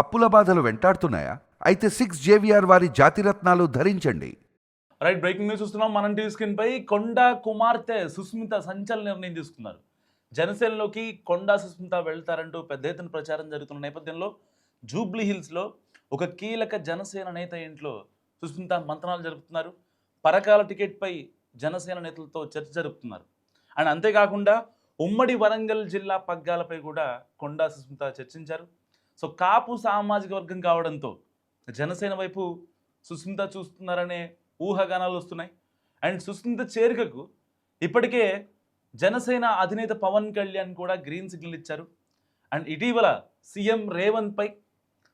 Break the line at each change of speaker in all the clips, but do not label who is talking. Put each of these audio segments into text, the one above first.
అప్పుల బాధలు వెంటాడుతున్నాయా? అయితే 6 జేవిఆర్ వారి జాతిరత్నాలు ధరించండి.
రైట్, బ్రేకింగ్ న్యూస్ చూస్తున్నాం. మనం టీవీ స్క్రీన్ పై కొండా కుమార్తె సుస్మిత సంచలన నిర్ణయం తీసుకున్నారు. జనసేనలోకి కొండా సుస్మిత వెళ్తారంటూ పెద్ద ఎత్తున ప్రచారం జరుగుతున్న నేపథ్యంలో జూబ్లీ హిల్స్లో ఒక కీలక జనసేన నేత ఇంట్లో సుస్మిత మంతనాలు జరుపుతున్నారు. పరకాల టికెట్పై జనసేన నేతలతో చర్చ జరుపుతున్నారు. అండ్ అంతేకాకుండా ఉమ్మడి వరంగల్ జిల్లా పగ్గాలపై కూడా కొండా సుస్మిత చర్చించారు. సో కాపు సామాజిక వర్గం కావడంతో జనసేన వైపు సుస్మిత చూస్తున్నారనే ఊహాగానాలు వస్తున్నాయి. అండ్ సుస్మిత చేరికకు ఇప్పటికే జనసేన అధినేత పవన్ కళ్యాణ్ కూడా గ్రీన్ సిగ్నల్ ఇచ్చారు. అండ్ ఇటీవల సీఎం రేవంత్ పై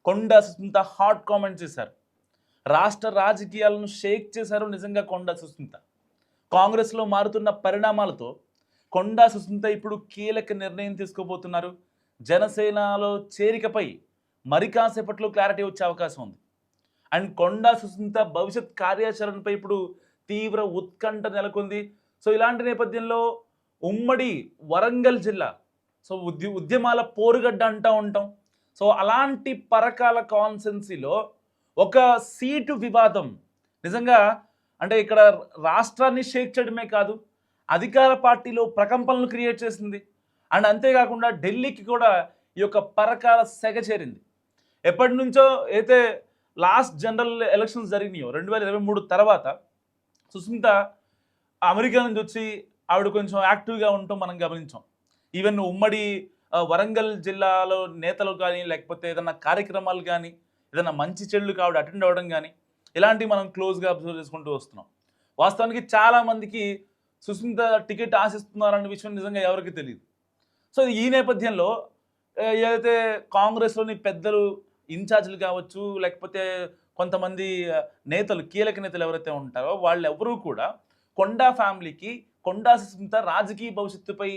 కొండా సుస్మిత హాట్ కామెంట్ చేశారు. రాష్ట్ర రాజకీయాలను షేక్ చేశారు నిజంగా కొండా సుస్మిత. కాంగ్రెస్లో మారుతున్న పరిణామాలతో కొండా సుస్మిత ఇప్పుడు కీలక నిర్ణయం తీసుకోబోతున్నారు. జనసేనలో చేరికపై మరి కాసేపట్లో క్లారిటీ వచ్చే అవకాశం ఉంది. అండ్ కొండా సుస్మిత భవిష్యత్ కార్యాచరణపై ఇప్పుడు తీవ్ర ఉత్కంఠ నెలకొంది. సో ఇలాంటి నేపథ్యంలో ఉమ్మడి వరంగల్ జిల్లా సో ఉద్యమాల పోరుగడ్డ అంటూ ఉంటాం. సో అలాంటి పరకాల కాన్స్టెన్సీలో ఒక సీటు వివాదం నిజంగా అంటే ఇక్కడ రాష్ట్రాన్ని షేక్ చేయడమే కాదు, అధికార పార్టీలో ప్రకంపనలు క్రియేట్ చేసింది. అండ్ అంతేకాకుండా ఢిల్లీకి కూడా ఈ యొక్క పరకాల సెగ చేరింది. ఎప్పటి నుంచో అయితే లాస్ట్ జనరల్ ఎలక్షన్స్ జరిగినాయో 2023 తర్వాత సుస్మిత అమెరికా నుంచి వచ్చి ఆవిడ కొంచెం యాక్టివ్గా ఉండటం మనం గమనించాం. ఈవెన్ ఉమ్మడి వరంగల్ జిల్లాలో నేతలు కానీ లేకపోతే ఏదైనా కార్యక్రమాలు కానీ ఏదైనా మంచి చెడులు ఆవిడ అటెండ్ అవ్వడం కానీ ఇలాంటివి మనం క్లోజ్గా అబ్జర్వ్ చేసుకుంటూ వస్తున్నాం. వాస్తవానికి చాలామందికి సుస్మిత టికెట్ ఆశిస్తున్నారన్న విషయం నిజంగా ఎవరికి తెలియదు. సో ఈ నేపథ్యంలో ఏదైతే కాంగ్రెస్లోని పెద్దలు ఇన్ఛార్జీలు కావచ్చు లేకపోతే కొంతమంది నేతలు కీలక నేతలు ఎవరైతే ఉంటారో వాళ్ళు ఎవరూ కూడా కొండా ఫ్యామిలీకి కొండా సుస్మిత రాజకీయ భవిష్యత్తుపై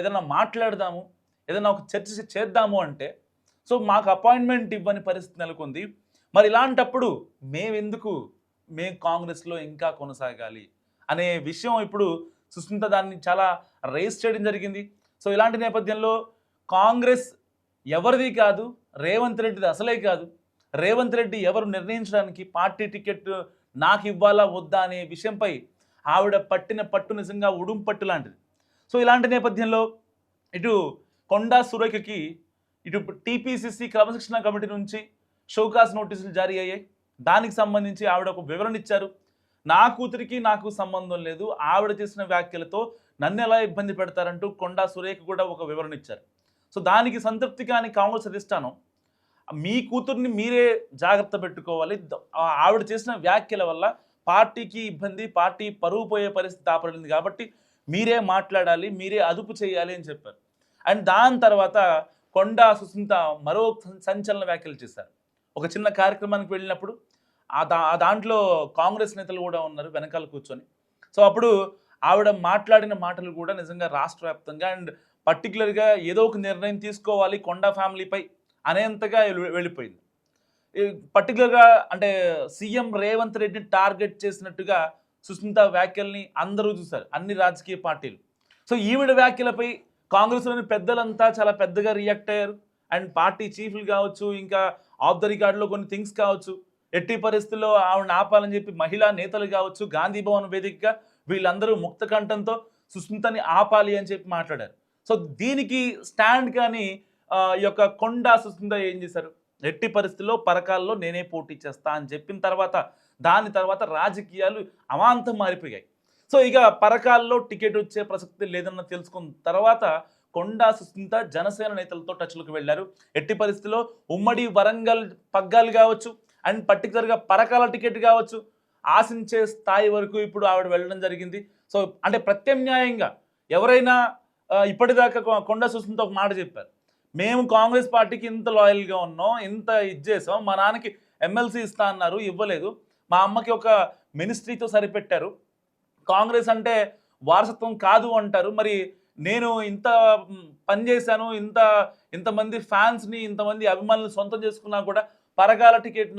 ఏదైనా మాట్లాడదాము ఏదైనా ఒక చర్చ చేద్దాము అంటే సో మాకు అపాయింట్మెంట్ ఇవ్వని పరిస్థితి నెలకొంది. మరి ఇలాంటప్పుడు మేము కాంగ్రెస్లో ఇంకా కొనసాగాలి అనే విషయం ఇప్పుడు సుస్మిత దాన్ని చాలా రేస్ చేయడం జరిగింది. సో ఇలాంటి నేపథ్యంలో కాంగ్రెస్ ఎవరిది కాదు, రేవంత్ రెడ్డిది అసలే కాదు. రేవంత్ రెడ్డి ఎవరు నిర్ణయించడానికి పార్టీ టికెట్ నాకు ఇవ్వాలా వద్దా అనే విషయంపై ఆవిడ పట్టిన పట్టు నిజంగా ఉడుం పట్టు లాంటిది. సో ఇలాంటి నేపథ్యంలో ఇటు కొండా సురేఖకి ఇటు టీపీసీసీ క్రమశిక్షణ కమిటీ నుంచి షోకాస్ నోటీసులు జారీ అయ్యాయి. దానికి సంబంధించి ఆవిడ ఒక వివరణ ఇచ్చారు. నా కూతురికి నాకు సంబంధం లేదు, ఆవిడ చేసిన వ్యాఖ్యలతో నన్ను ఎలా ఇబ్బంది పెడతారంటూ కొండా సురేఖ కూడా ఒక వివరణ ఇచ్చారు. సో దానికి సంతృప్తి కాని కాంగ్రెస్ అధిష్టానం మీ కూతుర్ని మీరే జాగ్రత్త పెట్టుకోవాలి, ఆవిడ చేసిన వ్యాఖ్యల వల్ల పార్టీకి ఇబ్బంది, పార్టీ పరువు పోయే పరిస్థితి ఆపడింది కాబట్టి మీరే మాట్లాడాలి, మీరే అదుపు చేయాలి అని చెప్పారు. అండ్ దాని తర్వాత కొండా సుస్మిత మరో సంచలన వ్యాఖ్యలు చేశారు. ఒక చిన్న కార్యక్రమానికి వెళ్ళినప్పుడు దాంట్లో కాంగ్రెస్ నేతలు కూడా ఉన్నారు వెనకాల కూర్చొని. సో అప్పుడు ఆవిడ మాట్లాడిన మాటలు కూడా నిజంగా రాష్ట్ర వ్యాప్తంగా అండ్ పర్టికులర్గా ఏదో ఒక నిర్ణయం తీసుకోవాలి కొండా ఫ్యామిలీపై అనేంతగా వెళ్ళిపోయింది. పర్టికులర్గా అంటే సీఎం రేవంత్ రెడ్డిని టార్గెట్ చేసినట్టుగా సుస్మిత వ్యాఖ్యల్ని అందరూ చూశారు, అన్ని రాజకీయ పార్టీలు. సో ఈవిడ వ్యాఖ్యలపై కాంగ్రెస్లోని పెద్దలంతా చాలా పెద్దగా రియాక్ట్ అయ్యారు. అండ్ పార్టీ చీఫ్లు కావచ్చు, ఇంకా ఆఫ్ ద రికార్డులో కొన్ని థింగ్స్ కావచ్చు, ఎట్టి పరిస్థితుల్లో ఆవిడని ఆపాలని చెప్పి మహిళా నేతలు కావచ్చు, గాంధీ భవన్ వేదికగా వీళ్ళందరూ ముక్త కంఠంతో సుస్మితని ఆపాలి అని చెప్పి మాట్లాడారు. సో దీనికి స్టాండ్ కానీ ఈ యొక్క కొండా సుస్మిత ఏం చేశారు, ఎట్టి పరిస్థితుల్లో పరకాల్లో నేనే పోటీ చేస్తా అని చెప్పిన తర్వాత దాని తర్వాత రాజకీయాలు అమాంతం మారిపోయాయి. సో ఇక పరకాల్లో టికెట్ వచ్చే ప్రసక్తి లేదన్న తెలుసుకున్న తర్వాత కొండా సుస్మిత జనసేన నేతలతో టచ్లోకి వెళ్ళారు. ఎట్టి పరిస్థితుల్లో ఉమ్మడి వరంగల్ పగ్గాలు కావచ్చు అండ్ పర్టికులర్గా పరకాల టికెట్ కావచ్చు ఆశించే స్థాయి వరకు ఇప్పుడు ఆవిడ వెళ్ళడం జరిగింది. సో అంటే ప్రత్యామ్నాయంగా ఎవరైనా ఇప్పటిదాకా కొండా సుస్మిత ఒక మాట చెప్పారు, మేము కాంగ్రెస్ పార్టీకి ఇంత లాయల్గా ఉన్నాం, ఇంత ఇది చేసాం, మా నాన్నకి ఎమ్మెల్సీ ఇస్తా అన్నారు ఇవ్వలేదు, మా అమ్మకి ఒక మినిస్ట్రీతో సరిపెట్టారు, కాంగ్రెస్ అంటే వారసత్వం కాదు అంటారు, మరి నేను ఇంత పని చేశాను, ఇంతమంది ఫ్యాన్స్ని ఇంతమంది అభిమానులు సొంతం చేసుకున్నా కూడా పరకాల టికెట్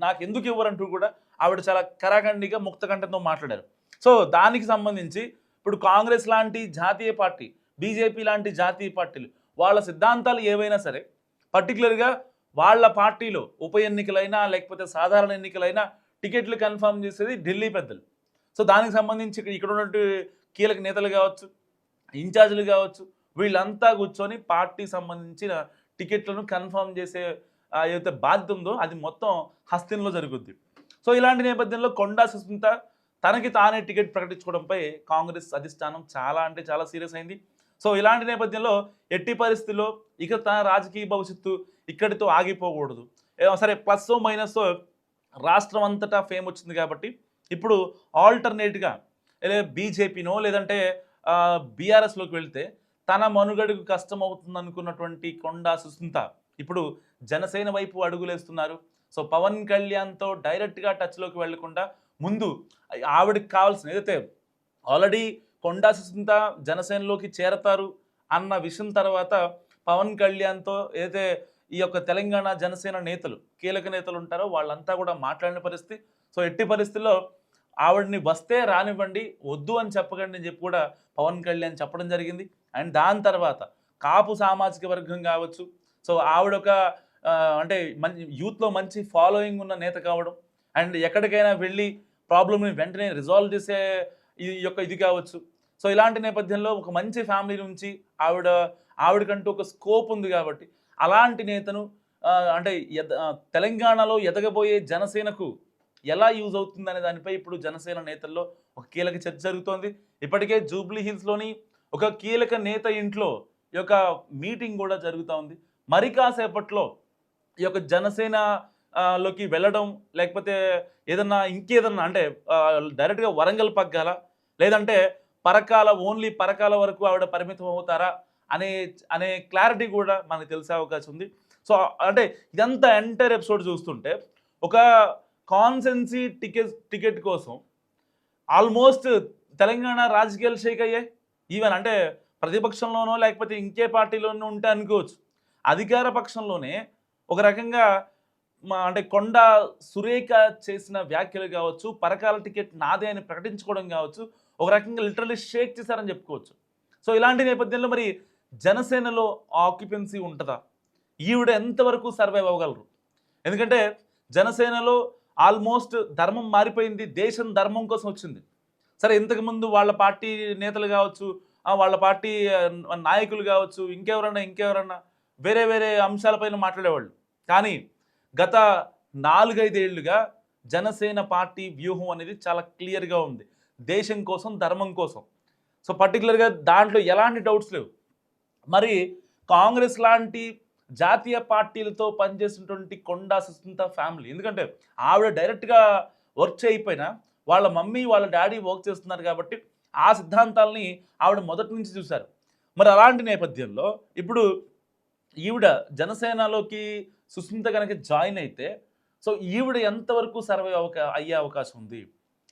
నాకు ఎందుకు ఇవ్వరంటూ కూడా ఆవిడ చాలా కరాఖండిగా ముక్తకంఠంతో మాట్లాడారు. సో దానికి సంబంధించి ఇప్పుడు కాంగ్రెస్ లాంటి జాతీయ పార్టీ, బీజేపీ లాంటి జాతీయ పార్టీలు వాళ్ళ సిద్ధాంతాలు ఏవైనా సరే పర్టికులర్గా వాళ్ళ పార్టీలో ఉప ఎన్నికలైనా లేకపోతే సాధారణ ఎన్నికలైనా టికెట్లు కన్ఫర్మ్ చేసేది ఢిల్లీ పెద్దలు. సో దానికి సంబంధించి ఇక్కడ ఉన్నటువంటి కీలక నేతలు కావచ్చు, ఇన్ఛార్జీలు కావచ్చు, వీళ్ళంతా కూర్చొని పార్టీ సంబంధించిన టికెట్లను కన్ఫర్మ్ చేసే ఏదైతే బాధ్యత ఉందో అది మొత్తం హస్తిన్లో జరుగుద్ది. సో ఇలాంటి నేపథ్యంలో కొండా సుస్మిత తనకి తానే టికెట్ ప్రకటించుకోవడంపై కాంగ్రెస్ అధిష్టానం చాలా అంటే చాలా సీరియస్ అయింది. సో ఇలాంటి నేపథ్యంలో ఎట్టి పరిస్థితుల్లో ఇక తన రాజకీయ భవిష్యత్తు ఇక్కడితో ఆగిపోకూడదు. సరే ప్లస్ మైనస్ రాష్ట్రం అంతటా ఫేమ్ వచ్చింది కాబట్టి ఇప్పుడు ఆల్టర్నేట్గా బీజేపీనో లేదంటే బీఆర్ఎస్లోకి వెళ్తే తన మనుగడకు కష్టం అవుతుంది అనుకున్నటువంటి కొండా సుస్మిత ఇప్పుడు జనసేన వైపు అడుగులేస్తున్నారు. సో పవన్ కళ్యాణ్తో డైరెక్ట్గా టచ్లోకి వెళ్లకుండా ముందు ఆవిడకి కావాల్సిన ఏదైతే ఆల్రెడీ కొండా సుస్మిత జనసేనలోకి చేరతారు అన్న విషయం తర్వాత పవన్ కళ్యాణ్తో ఏదైతే ఈ యొక్క తెలంగాణ జనసేన నేతలు కీలక నేతలు ఉంటారో వాళ్ళంతా కూడా మాట్లాడిన పరిస్థితి. సో ఎట్టి పరిస్థితుల్లో ఆవిడని వస్తే రానివ్వండి, వద్దు అని చెప్పకండి అని చెప్పి కూడా పవన్ కళ్యాణ్ చెప్పడం జరిగింది. అండ్ దాని తర్వాత కాపు సామాజిక వర్గం కావచ్చు, సో ఆవిడ ఒక అంటే మంచి యూత్లో మంచి ఫాలోయింగ్ ఉన్న నేత కావడం అండ్ ఎక్కడికైనా వెళ్ళి ప్రాబ్లమ్ని వెంటనే రిజాల్వ్ చేసే ఇది కావచ్చు. సో ఇలాంటి నేపథ్యంలో ఒక మంచి ఫ్యామిలీ నుంచి ఆవిడకంటూ ఒక స్కోప్ ఉంది కాబట్టి అలాంటి నేతను అంటే తెలంగాణలో ఎదగబోయే జనసేనకు ఎలా యూజ్ అవుతుందనే దానిపై ఇప్పుడు జనసేన నేతల్లో ఒక కీలక చర్చ జరుగుతోంది. ఇప్పటికే జూబ్లీ హిల్స్లోని ఒక కీలక నేత ఇంట్లో ఈ యొక్క మీటింగ్ కూడా జరుగుతూ ఉంది. మరి కాసేపట్లో ఈ యొక్క జనసేన లోకి వెళ్ళడం లేకపోతే ఏదన్నా ఇంకేదన్నా అంటే డైరెక్ట్గా వరంగల్ పగ్గాల లేదంటే పరకాల ఓన్లీ పరకాల వరకు ఆవిడ పరిమితం అవుతారా అనే క్లారిటీ కూడా మనకు తెలిసే అవకాశం ఉంది. సో అంటే ఇదంతా ఎంటైర్ ఎపిసోడ్ చూస్తుంటే ఒక కాన్సెన్సీ టికెట్ కోసం ఆల్మోస్ట్ తెలంగాణ రాజకీయాలు షేక్ అయ్యాయి. ఈవెన్ అంటే ప్రతిపక్షంలోనో లేకపోతే ఇంకే పార్టీలోనో ఉంటే అనుకోవచ్చు, అధికార పక్షంలోనే ఒక రకంగా అంటే కొండా సురేఖ చేసిన వ్యాఖ్యలు కావచ్చు, పరకాల టికెట్ నాదే అని ప్రకటించుకోవడం కావచ్చు, ఒక రకంగా లిటరల్లీ షేక్ చేశారని చెప్పుకోవచ్చు. సో ఇలాంటి నేపథ్యంలో మరి జనసేనలో ఆక్యుపెన్సీ ఉంటుందా? ఈవిడ ఎంతవరకు సర్వైవ్ అవ్వగలరు? ఎందుకంటే జనసేనలో ఆల్మోస్ట్ ధర్మం మారిపోయింది, దేశం ధర్మం కోసం వచ్చింది. సరే ఇంతకుముందు వాళ్ళ పార్టీ నేతలు కావచ్చు, వాళ్ళ పార్టీ నాయకులు కావచ్చు, ఇంకెవరన్నా వేరే వేరే అంశాలపైన మాట్లాడేవాళ్ళు. కానీ గత 4-5 ఏళ్లుగా జనసేన పార్టీ వ్యూహం అనేది చాలా క్లియర్గా ఉంది, దేశం కోసం ధర్మం కోసం. సో పర్టికులర్గా దాంట్లో ఎలాంటి డౌట్స్ లేవు. మరి కాంగ్రెస్ లాంటి జాతీయ పార్టీలతో పనిచేసినటువంటి కొండా సుస్మిత ఫ్యామిలీ, ఎందుకంటే ఆవిడ డైరెక్ట్గా వర్క్ చేయకపోయినా వాళ్ళ మమ్మీ వాళ్ళ డాడీ వర్క్ చేస్తున్నారు కాబట్టి ఆ సిద్ధాంతాలని ఆవిడ మొదటి నుంచి చూశారు. మరి అలాంటి నేపథ్యంలో ఇప్పుడు ఈవిడ జనసేనలోకి సుస్మిత కనుక జాయిన్ అయితే సో ఈవిడ ఎంతవరకు సర్వైవ్ అయ్యే అవకాశం ఉంది?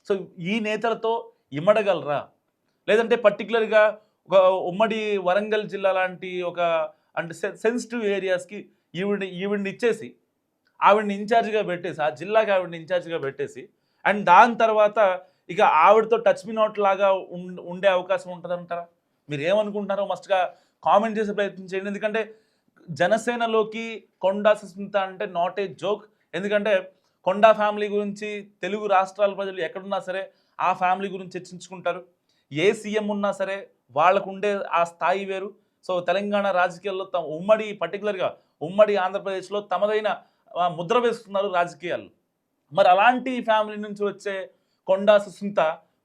సో ఈ నేతలతో ఇమ్మడగలరా? లేదంటే పర్టికులర్గా ఒక ఉమ్మడి వరంగల్ జిల్లా లాంటి ఒక అంటే సెన్సిటివ్ ఏరియాస్కి ఈవిడిని ఇచ్చేసి ఆవిడని ఇన్ఛార్జ్గా పెట్టేసి ఆ జిల్లాకి ఆవిడని ఇన్ఛార్జ్గా పెట్టేసి అండ్ దాని తర్వాత ఇక ఆవిడతో టచ్ మీ నోట్ లాగా ఉండే అవకాశం ఉంటుందంటారా? మీరు ఏమనుకుంటున్నారో మస్ట్గా కామెంట్ చేసే ప్రయత్నం చేయండి. ఎందుకంటే జనసేనలోకి కొండా సుస్మిత అంటే నాట్ ఏ జోక్. ఎందుకంటే కొండా ఫ్యామిలీ గురించి తెలుగు రాష్ట్రాల ప్రజలు ఎక్కడున్నా సరే ఆ ఫ్యామిలీ గురించి చర్చించుకుంటారు. ఏ సీఎం ఉన్నా సరే వాళ్ళకు ఉండే ఆ స్థాయి వేరు. సో తెలంగాణ రాజకీయాల్లో పర్టికులర్గా ఉమ్మడి ఆంధ్రప్రదేశ్లో తమదైన ముద్ర వేస్తున్నారు రాజకీయాలు. మరి అలాంటి ఫ్యామిలీ నుంచి వచ్చే కొండా సుస్మిత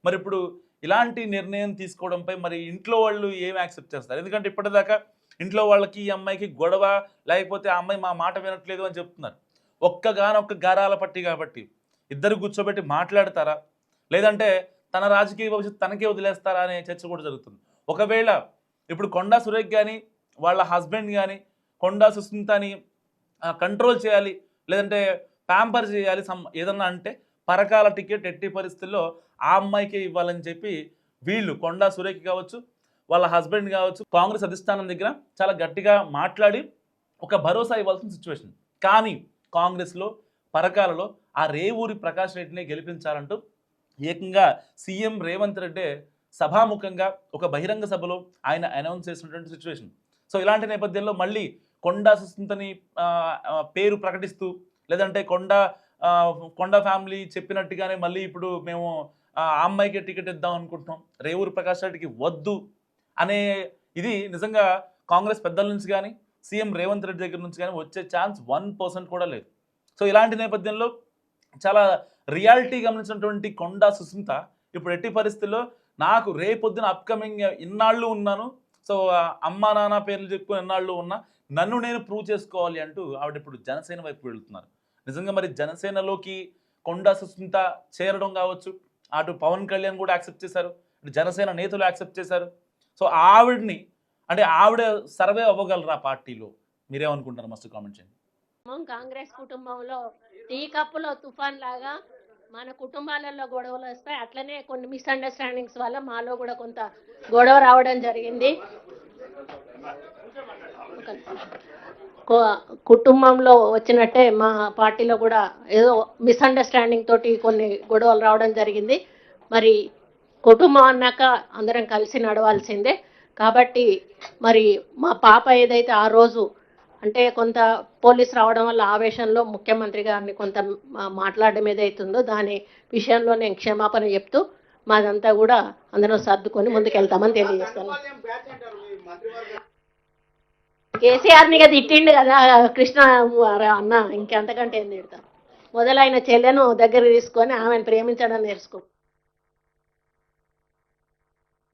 మరి ఇప్పుడు ఇలాంటి నిర్ణయం తీసుకోవడంపై మరి ఇంట్లో వాళ్ళు ఏం యాక్సెప్ట్ చేస్తారు? ఎందుకంటే ఇప్పటిదాకా ఇంట్లో వాళ్ళకి ఈ అమ్మాయికి గొడవ, లేకపోతే ఆ అమ్మాయి మా మాట వినట్లేదు అని చెప్తున్నారు. ఒక్క గారాల పట్టి కాబట్టి ఇద్దరు కూర్చోబెట్టి మాట్లాడతారా, లేదంటే తన రాజకీయ భవిష్యత్తు తనకే వదిలేస్తారా అనే చర్చ కూడా జరుగుతుంది. ఒకవేళ ఇప్పుడు కొండా సురేఖ్ కానీ వాళ్ళ హస్బెండ్ కానీ కొండా సుస్మితని కంట్రోల్ చేయాలి, లేదంటే ప్యాంపర్ చేయాలి ఏదన్నా అంటే పరకాల టికెట్ ఎట్టి పరిస్థితుల్లో ఆ అమ్మాయికే ఇవ్వాలని చెప్పి వీళ్ళు కొండా సురేఖ్ కావచ్చు, వాళ్ళ హస్బెండ్ కావచ్చు, కాంగ్రెస్ అధిష్టానం దగ్గర చాలా గట్టిగా మాట్లాడి ఒక భరోసా ఇవ్వాల్సిన సిచ్యువేషన్. కానీ కాంగ్రెస్లో పరకాలలో ఆ రేవూరి ప్రకాష్ రెడ్డిని గెలిపించాలంటూ ఏకంగా సీఎం రేవంత్ రెడ్డి సభాముఖంగా ఒక బహిరంగ సభలో ఆయన అనౌన్స్ చేసినటువంటి సిచ్యువేషన్. సో ఇలాంటి నేపథ్యంలో మళ్ళీ కొండా సుస్మితని పేరు ప్రకటిస్తూ, లేదంటే కొండ ఫ్యామిలీ చెప్పినట్టుగానే మళ్ళీ ఇప్పుడు మేము ఆ అమ్మాయికి టికెట్ ఇద్దాం అనుకుంటున్నాం, రేవూరు ప్రకాష్ రెడ్డికి వద్దు అనే ఇది నిజంగా కాంగ్రెస్ పెద్దల నుంచి కానీ సీఎం రేవంత్ రెడ్డి దగ్గర నుంచి కానీ వచ్చే ఛాన్స్ 1% కూడా లేదు. సో ఇలాంటి నేపథ్యంలో చాలా రియాలిటీ గమనించినటువంటి కొండా సుస్మిత ఇప్పుడు ఎట్టి పరిస్థితుల్లో నాకు రేపొద్దున అప్కమింగ్ ఇన్నాళ్ళు ఉన్నాను, సో అమ్మా నాన్న పేర్లు చెప్పుకుని ఎన్నాళ్ళు ఉన్నా నన్ను నేను ప్రూవ్ చేసుకోవాలి అంటూ ఆవిడ ఇప్పుడు జనసేన వైపు వెళ్తున్నారు. నిజంగా మరి జనసేనలోకి కొండా సుస్మిత చేరడం కావచ్చు, అటు పవన్ కళ్యాణ్ కూడా యాక్సెప్ట్ చేశారు, ఇటు జనసేన నేతలు యాక్సెప్ట్ చేశారు. సో ఆవిడని అంటే ఆవిడ సర్వే అవ్వగలరా పార్టీలో? మీరేమనుకుంటారు? మస్తు కామెంట్ చేయండి.
కాంగ్రెస్ కుటుంబంలో టీ కప్పులో తుఫాన్ లాగా మన కుటుంబాలలో గొడవలు వస్తాయి. అట్లనే కొన్ని మిస్అండర్స్టాండింగ్స్ వల్ల మాలో కూడా కొంత గొడవ రావడం జరిగింది. కుటుంబంలో వచ్చినట్టే మా పార్టీలో కూడా ఏదో మిస్అండర్స్టాండింగ్ తోటి కొన్ని గొడవలు రావడం జరిగింది. మరి కుటుంబం అన్నాక అందరం కలిసి నడవాల్సిందే. కాబట్టి మరి మా పాప ఏదైతే ఆ రోజు అంటే కొంత పోలీస్ రావడం వల్ల ఆవేశంలో ముఖ్యమంత్రి గారిని కొంత మాట్లాడడం ఏదైతుందో దాని విషయంలో నేను క్షమాపణ చెప్తూ మాదంతా కూడా అందరం సర్దుకొని ముందుకెళ్తామని తెలియజేస్తాను. కేసీఆర్ని కదా తిట్టిండు కదా కృష్ణ అన్న, ఇంకెంతకంటే ఏం తిడతారు? మొదలైన చెల్లెను దగ్గర తీసుకొని ఆమెను ప్రేమించడం నేర్చుకో.